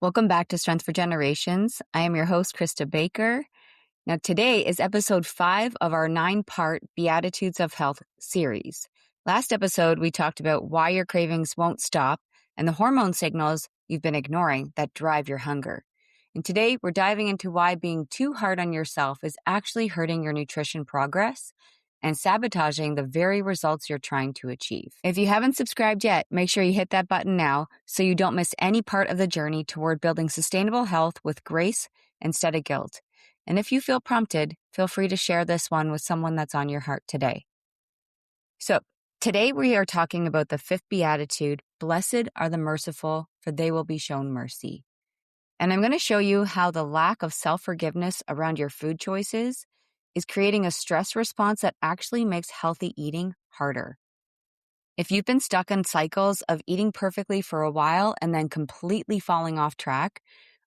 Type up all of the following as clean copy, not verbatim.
Welcome back to Strength for Generations. I am your host, Krista Baker. Now, today is episode 5 of our 9-part Beatitudes of Health series. Last episode, we talked about why your cravings won't stop and the hormone signals you've been ignoring that drive your hunger. And today, we're diving into why being too hard on yourself is actually hurting your nutrition progress and sabotaging the very results you're trying to achieve. If you haven't subscribed yet, make sure you hit that button now so you don't miss any part of the journey toward building sustainable health with grace instead of guilt. And if you feel prompted, feel free to share this one with someone that's on your heart today. So today we are talking about the 5th Beatitude, Blessed are the merciful, for they will be shown mercy. And I'm going to show you how the lack of self-forgiveness around your food choices is creating a stress response that actually makes healthy eating harder. If you've been stuck in cycles of eating perfectly for a while and then completely falling off track,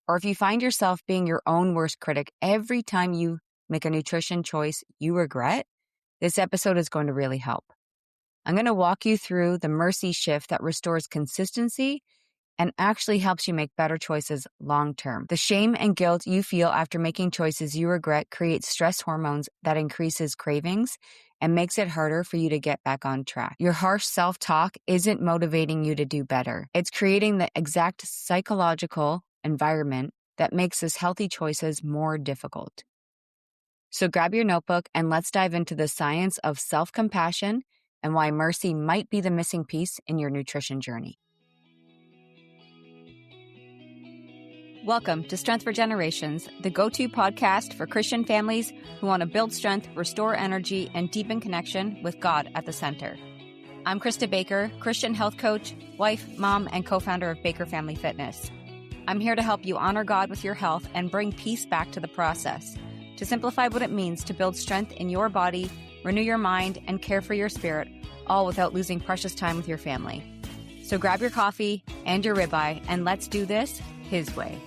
or if you find yourself being your own worst critic every time you make a nutrition choice you regret, this episode is going to really help. I'm going to walk you through the mercy shift that restores consistency and actually helps you make better choices long-term. The shame and guilt you feel after making choices you regret creates stress hormones that increases cravings and makes it harder for you to get back on track. Your harsh self-talk isn't motivating you to do better. It's creating the exact psychological environment that makes these healthy choices more difficult. So grab your notebook and let's dive into the science of self-compassion and why mercy might be the missing piece in your nutrition journey. Welcome to Strength for Generations, the go-to podcast for Christian families who want to build strength, restore energy, and deepen connection with God at the center. I'm Krista Baker, Christian health coach, wife, mom, and co-founder of Baker Family Fitness. I'm here to help you honor God with your health and bring peace back to the process, to simplify what it means to build strength in your body, renew your mind, and care for your spirit, all without losing precious time with your family. So grab your coffee and your ribeye, and let's do this His way.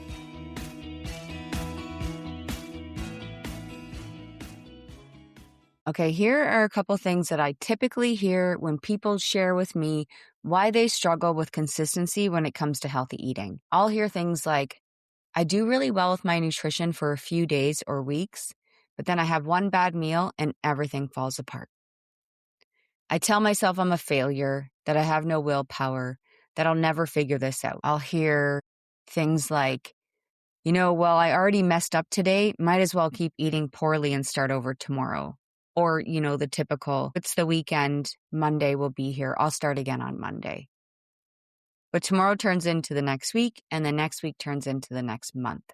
Okay, here are a couple things that I typically hear when people share with me why they struggle with consistency when it comes to healthy eating. I'll hear things like, I do really well with my nutrition for a few days or weeks, but then I have one bad meal and everything falls apart. I tell myself I'm a failure, that I have no willpower, that I'll never figure this out. I'll hear things like, I already messed up today, might as well keep eating poorly and start over tomorrow. Or, the typical, it's the weekend, Monday will be here, I'll start again on Monday. But tomorrow turns into the next week, and the next week turns into the next month.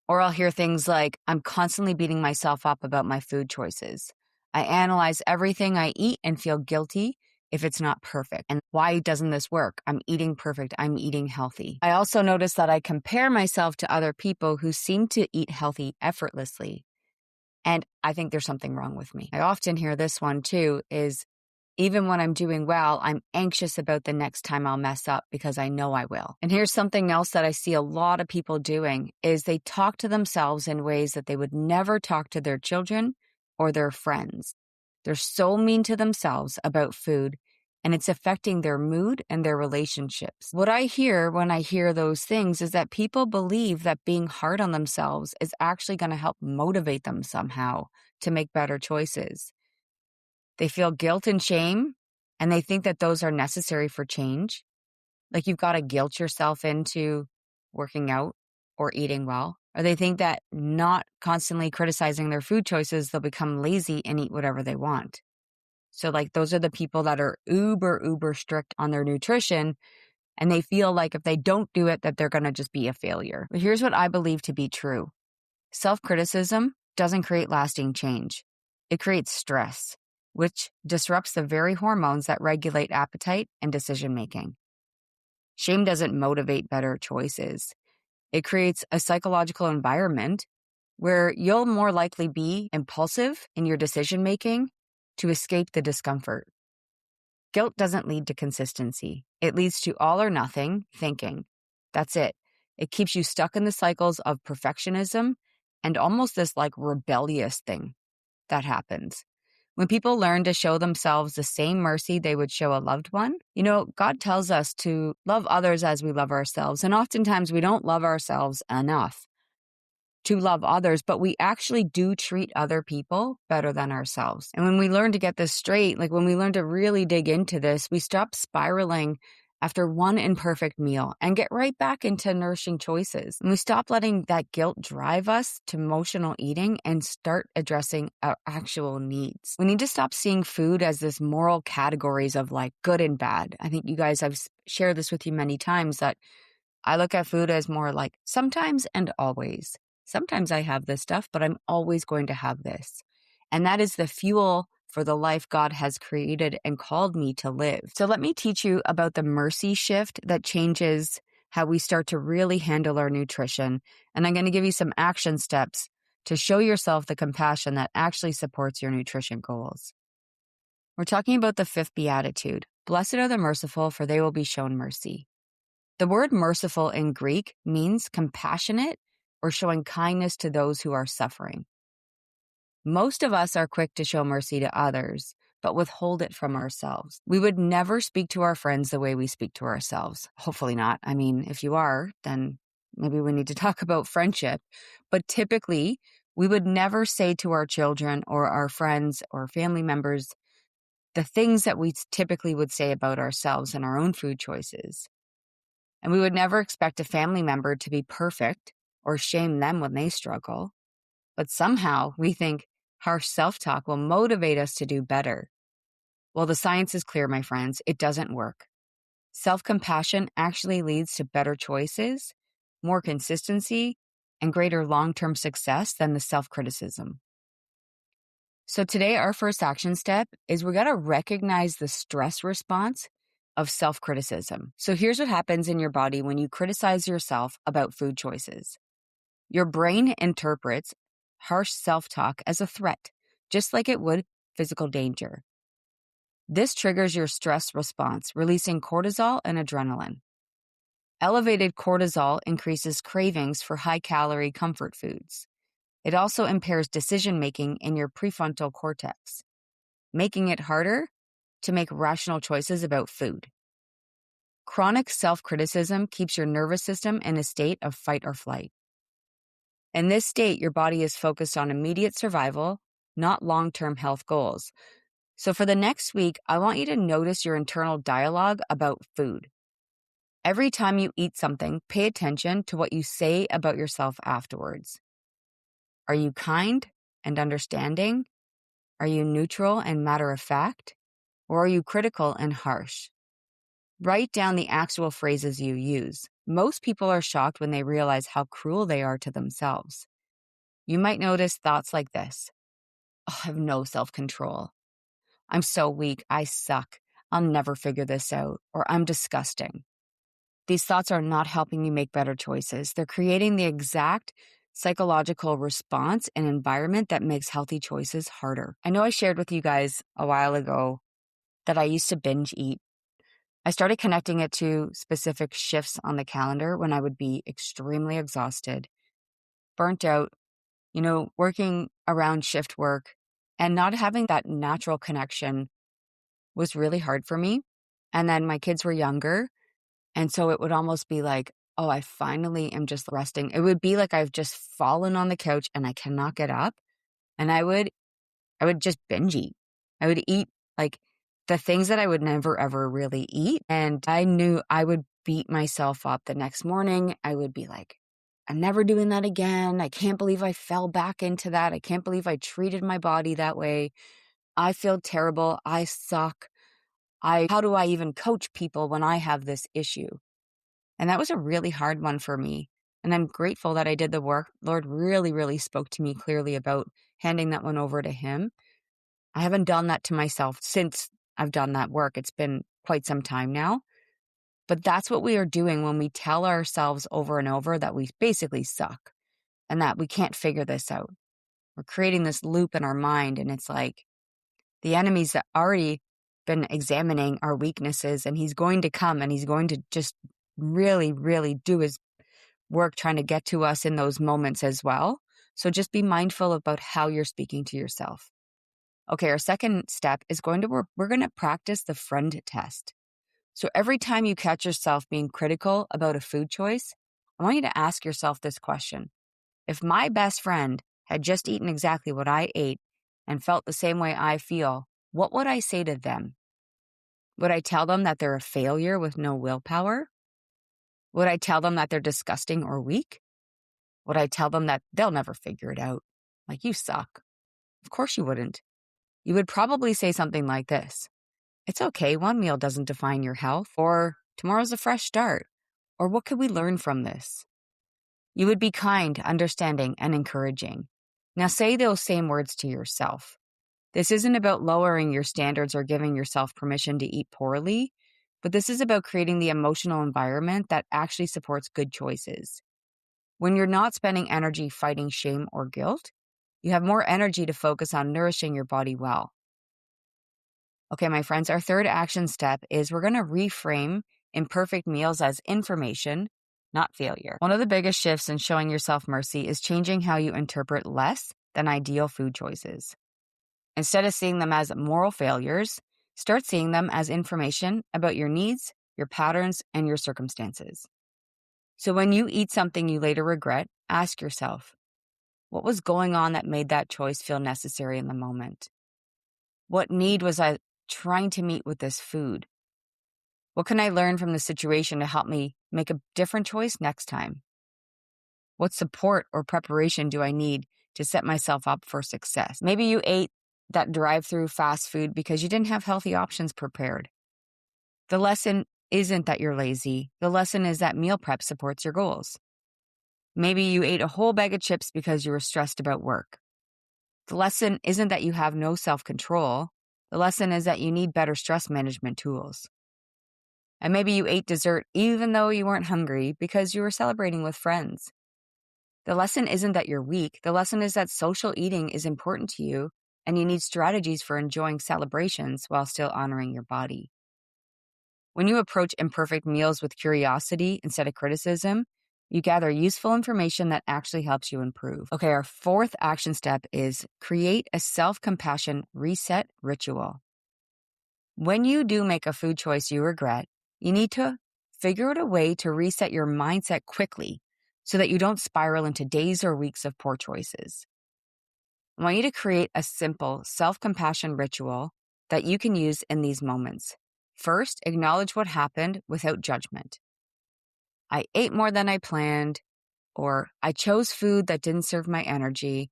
Or I'll hear things like, I'm constantly beating myself up about my food choices. I analyze everything I eat and feel guilty if it's not perfect. And why doesn't this work? I'm eating perfect, I'm eating healthy. I also notice that I compare myself to other people who seem to eat healthy effortlessly. And I think there's something wrong with me. I often hear this one too, is even when I'm doing well, I'm anxious about the next time I'll mess up because I know I will. And here's something else that I see a lot of people doing is they talk to themselves in ways that they would never talk to their children or their friends. They're so mean to themselves about food, and it's affecting their mood and their relationships. What I hear when I hear those things is that people believe that being hard on themselves is actually going to help motivate them somehow to make better choices. They feel guilt and shame, and they think that those are necessary for change. Like you've got to guilt yourself into working out or eating well. Or they think that not constantly criticizing their food choices, they'll become lazy and eat whatever they want. So those are the people that are uber strict on their nutrition, and they feel like if they don't do it, that they're going to just be a failure. But here's what I believe to be true. Self-criticism doesn't create lasting change. It creates stress, which disrupts the very hormones that regulate appetite and decision-making. Shame doesn't motivate better choices. It creates a psychological environment where you'll more likely be impulsive in your decision-making to escape the discomfort. Guilt doesn't lead to consistency. It leads to all or nothing thinking. That's it. It keeps you stuck in the cycles of perfectionism and almost this rebellious thing that happens. When people learn to show themselves the same mercy they would show a loved one, God tells us to love others as we love ourselves. And oftentimes we don't love ourselves enough to love others, but we actually do treat other people better than ourselves. And when we learn to get this straight, like when we learn to really dig into this, we stop spiraling after one imperfect meal and get right back into nourishing choices. And we stop letting that guilt drive us to emotional eating and start addressing our actual needs. We need to stop seeing food as this moral categories of like good and bad. I think you guys, I've shared this with you many times, that I look at food as more like sometimes and always. Sometimes I have this stuff, but I'm always going to have this. And that is the fuel for the life God has created and called me to live. So let me teach you about the mercy shift that changes how we start to really handle our nutrition. And I'm going to give you some action steps to show yourself the compassion that actually supports your nutrition goals. We're talking about the fifth beatitude. Blessed are the merciful, for they will be shown mercy. The word merciful in Greek means compassionate or showing kindness to those who are suffering. Most of us are quick to show mercy to others, but withhold it from ourselves. We would never speak to our friends the way we speak to ourselves. Hopefully not. I mean, if you are, then maybe we need to talk about friendship. But typically, we would never say to our children or our friends or family members the things that we typically would say about ourselves and our own food choices. And we would never expect a family member to be perfect or shame them when they struggle. But somehow we think harsh self-talk will motivate us to do better. Well, the science is clear, my friends. It doesn't work. Self-compassion actually leads to better choices, more consistency, and greater long-term success than the self-criticism. So today, our first action step is we got to recognize the stress response of self-criticism. So here's what happens in your body when you criticize yourself about food choices. Your brain interprets harsh self-talk as a threat, just like it would physical danger. This triggers your stress response, releasing cortisol and adrenaline. Elevated cortisol increases cravings for high-calorie comfort foods. It also impairs decision-making in your prefrontal cortex, making it harder to make rational choices about food. Chronic self-criticism keeps your nervous system in a state of fight or flight. In this state, your body is focused on immediate survival, not long-term health goals. So for the next week, I want you to notice your internal dialogue about food. Every time you eat something, pay attention to what you say about yourself afterwards. Are you kind and understanding? Are you neutral and matter of fact? Or are you critical and harsh? Write down the actual phrases you use. Most people are shocked when they realize how cruel they are to themselves. You might notice thoughts like this. Oh, I have no self-control. I'm so weak. I suck. I'll never figure this out. Or I'm disgusting. These thoughts are not helping you make better choices. They're creating the exact psychological response and environment that makes healthy choices harder. I know I shared with you guys a while ago that I used to binge eat. I started connecting it to specific shifts on the calendar when I would be extremely exhausted, burnt out, working around shift work, and not having that natural connection was really hard for me. And then my kids were younger. And so it would almost be like, oh, I finally am just resting. It would be like I've just fallen on the couch and I cannot get up. And I would just binge eat. I would eat like the things that I would never, ever really eat. And I knew I would beat myself up the next morning. I would be like, I'm never doing that again. I can't believe I fell back into that. I can't believe I treated my body that way. I feel terrible. I suck. How do I even coach people when I have this issue? And that was a really hard one for me. And I'm grateful that I did the work. Lord really, really spoke to me clearly about handing that one over to him. I haven't done that to myself since I've done that work. It's been quite some time now. But that's what we are doing when we tell ourselves over and over that we basically suck and that we can't figure this out. We're creating this loop in our mind, and it's like the enemy's already been examining our weaknesses, and he's going to come and he's going to just really, really do his work trying to get to us in those moments as well. So just be mindful about how you're speaking to yourself. Okay, our second step is we're going to practice the friend test. So every time you catch yourself being critical about a food choice, I want you to ask yourself this question. If my best friend had just eaten exactly what I ate and felt the same way I feel, what would I say to them? Would I tell them that they're a failure with no willpower? Would I tell them that they're disgusting or weak? Would I tell them that they'll never figure it out? Like, you suck. Of course you wouldn't. You would probably say something like this. It's okay, one meal doesn't define your health, or tomorrow's a fresh start, or what could we learn from this? You would be kind, understanding, and encouraging. Now say those same words to yourself. This isn't about lowering your standards or giving yourself permission to eat poorly, but this is about creating the emotional environment that actually supports good choices. When you're not spending energy fighting shame or guilt, you have more energy to focus on nourishing your body well. Okay, my friends, our third action step is we're going to reframe imperfect meals as information, not failure. One of the biggest shifts in showing yourself mercy is changing how you interpret less than ideal food choices. Instead of seeing them as moral failures, start seeing them as information about your needs, your patterns, and your circumstances. So when you eat something you later regret, ask yourself, what was going on that made that choice feel necessary in the moment? What need was I trying to meet with this food? What can I learn from the situation to help me make a different choice next time? What support or preparation do I need to set myself up for success? Maybe you ate that drive-through fast food because you didn't have healthy options prepared. The lesson isn't that you're lazy. The lesson is that meal prep supports your goals. Maybe you ate a whole bag of chips because you were stressed about work. The lesson isn't that you have no self-control. The lesson is that you need better stress management tools. And maybe you ate dessert even though you weren't hungry because you were celebrating with friends. The lesson isn't that you're weak. The lesson is that social eating is important to you and you need strategies for enjoying celebrations while still honoring your body. When you approach imperfect meals with curiosity instead of criticism, you gather useful information that actually helps you improve. Okay, our fourth action step is create a self-compassion reset ritual. When you do make a food choice you regret, you need to figure out a way to reset your mindset quickly so that you don't spiral into days or weeks of poor choices. I want you to create a simple self-compassion ritual that you can use in these moments. First, acknowledge what happened without judgment. I ate more than I planned, or I chose food that didn't serve my energy,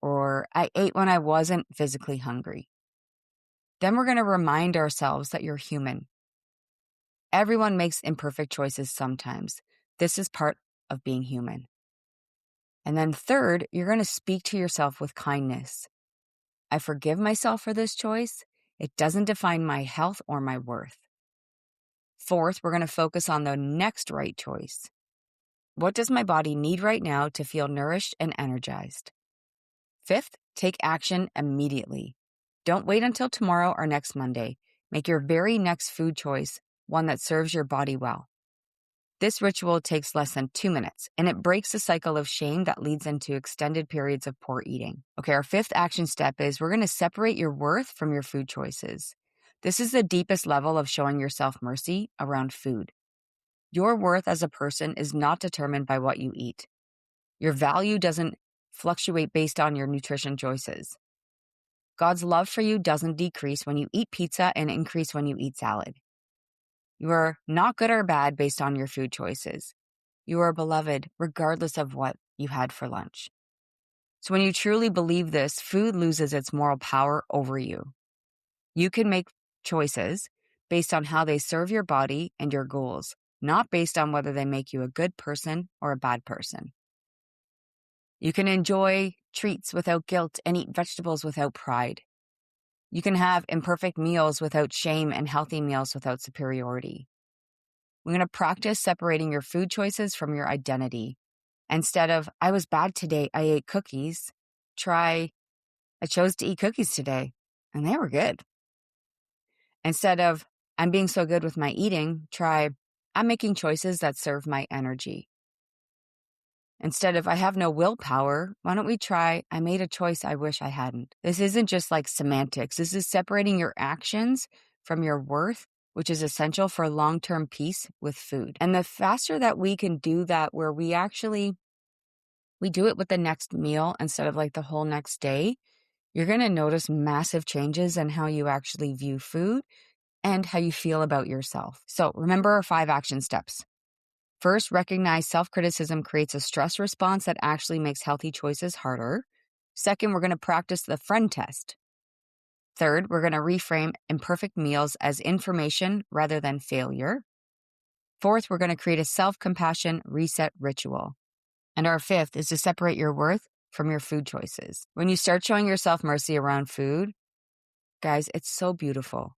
or I ate when I wasn't physically hungry. Then we're going to remind ourselves that you're human. Everyone makes imperfect choices sometimes. This is part of being human. And then third, you're going to speak to yourself with kindness. I forgive myself for this choice. It doesn't define my health or my worth. Fourth, we're going to focus on the next right choice. What does my body need right now to feel nourished and energized? Fifth, take action immediately. Don't wait until tomorrow or next Monday. Make your very next food choice one that serves your body well. This ritual takes less than 2 minutes, and it breaks the cycle of shame that leads into extended periods of poor eating. Okay, our fifth action step is we're going to separate your worth from your food choices. This is the deepest level of showing yourself mercy around food. Your worth as a person is not determined by what you eat. Your value doesn't fluctuate based on your nutrition choices. God's love for you doesn't decrease when you eat pizza and increase when you eat salad. You are not good or bad based on your food choices. You are beloved regardless of what you had for lunch. So when you truly believe this, food loses its moral power over you. You can make choices based on how they serve your body and your goals, not based on whether they make you a good person or a bad person. You can enjoy treats without guilt and eat vegetables without pride. You can have imperfect meals without shame and healthy meals without superiority. We're going to practice separating your food choices from your identity. Instead of, I was bad today, I ate cookies, try, I chose to eat cookies today, and they were good. Instead of, I'm being so good with my eating, try, I'm making choices that serve my energy. Instead of, I have no willpower, why don't we try, I made a choice I wish I hadn't. This isn't just like semantics. This is separating your actions from your worth, which is essential for long-term peace with food. And the faster that we can do that, where we do it with the next meal instead of like the whole next day, you're going to notice massive changes in how you actually view food and how you feel about yourself. So remember our 5 action steps. First, recognize self-criticism creates a stress response that actually makes healthy choices harder. Second, we're going to practice the friend test. Third, we're going to reframe imperfect meals as information rather than failure. Fourth, we're going to create a self-compassion reset ritual. And our 5th is to separate your worth from your food choices. When you start showing yourself mercy around food, guys, it's so beautiful.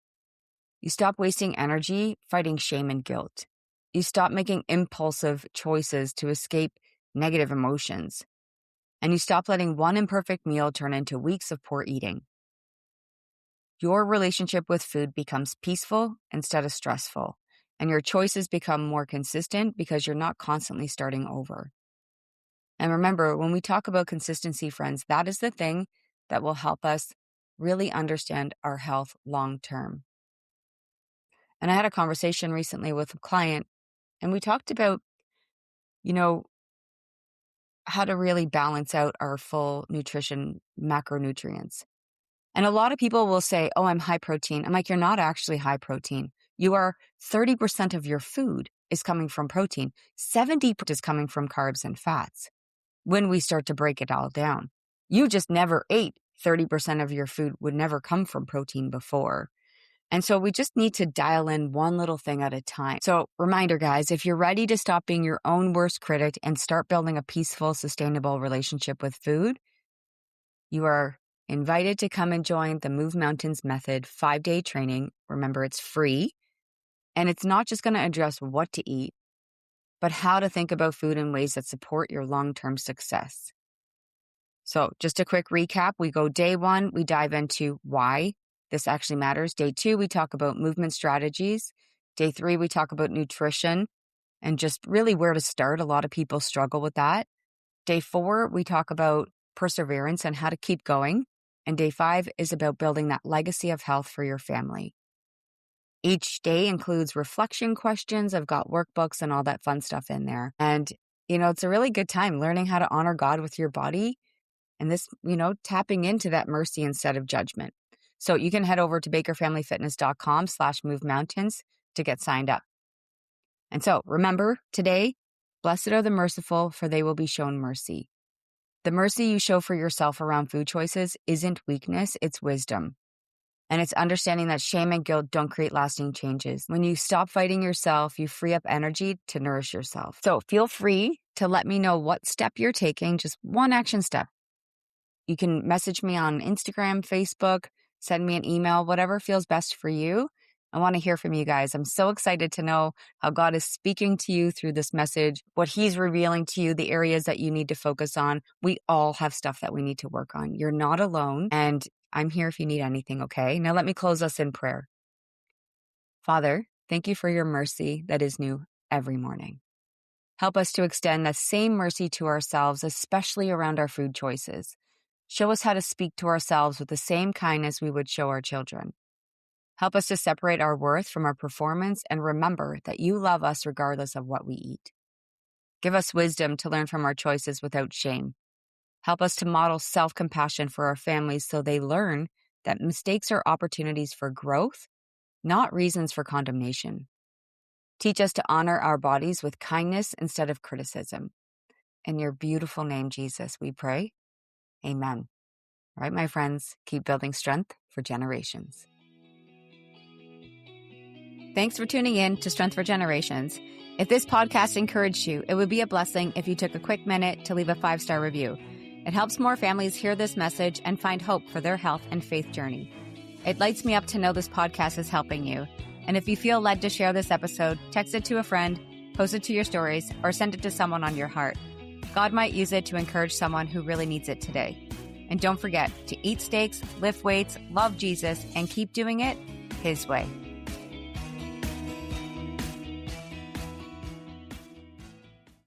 You stop wasting energy fighting shame and guilt. You stop making impulsive choices to escape negative emotions. And you stop letting one imperfect meal turn into weeks of poor eating. Your relationship with food becomes peaceful instead of stressful, and your choices become more consistent because you're not constantly starting over. And remember, when we talk about consistency, friends, that is the thing that will help us really understand our health long term. And I had a conversation recently with a client, and we talked about, how to really balance out our full nutrition macronutrients. And a lot of people will say, oh, I'm high protein. I'm like, you're not actually high protein. You are 30% of your food is coming from protein. 70% is coming from carbs and fats. When we start to break it all down, you just never ate 30% of your food would never come from protein before. And so we just need to dial in one little thing at a time. So reminder, guys, if you're ready to stop being your own worst critic and start building a peaceful, sustainable relationship with food, you are invited to come and join the Move Mountains Method 5-day training. Remember, it's free. And it's not just going to address what to eat, but how to think about food in ways that support your long-term success. So just a quick recap. We go day 1, we dive into why this actually matters. Day 2, we talk about movement strategies. Day 3, we talk about nutrition and just really where to start. A lot of people struggle with that. Day 4, we talk about perseverance and how to keep going. And day 5 is about building that legacy of health for your family. Each day includes reflection questions. I've got workbooks and all that fun stuff in there. And, it's a really good time learning how to honor God with your body and this, tapping into that mercy instead of judgment. So you can head over to bakerfamilyfitness.com/movemountains to get signed up. And so remember today, blessed are the merciful, for they will be shown mercy. The mercy you show for yourself around food choices isn't weakness, it's wisdom. And it's understanding that shame and guilt don't create lasting changes. When you stop fighting yourself, you free up energy to nourish yourself. So feel free to let me know what step you're taking, just one action step. You can message me on Instagram, Facebook, send me an email, whatever feels best for you. I want to hear from you guys. I'm so excited to know how God is speaking to you through this message, what He's revealing to you, the areas that you need to focus on. We all have stuff that we need to work on. You're not alone, and I'm here if you need anything, okay? Now let me close us in prayer. Father, thank you for your mercy that is new every morning. Help us to extend the same mercy to ourselves, especially around our food choices. Show us how to speak to ourselves with the same kindness we would show our children. Help us to separate our worth from our performance and remember that you love us regardless of what we eat. Give us wisdom to learn from our choices without shame. Help us to model self-compassion for our families so they learn that mistakes are opportunities for growth, not reasons for condemnation. Teach us to honor our bodies with kindness instead of criticism. In your beautiful name, Jesus, we pray. Amen. All right, my friends, keep building strength for generations. Thanks for tuning in to Strength for Generations. If this podcast encouraged you, it would be a blessing if you took a quick minute to leave a 5-star review. It helps more families hear this message and find hope for their health and faith journey. It lights me up to know this podcast is helping you. And if you feel led to share this episode, text it to a friend, post it to your stories, or send it to someone on your heart. God might use it to encourage someone who really needs it today. And don't forget to eat steaks, lift weights, love Jesus, and keep doing it His way.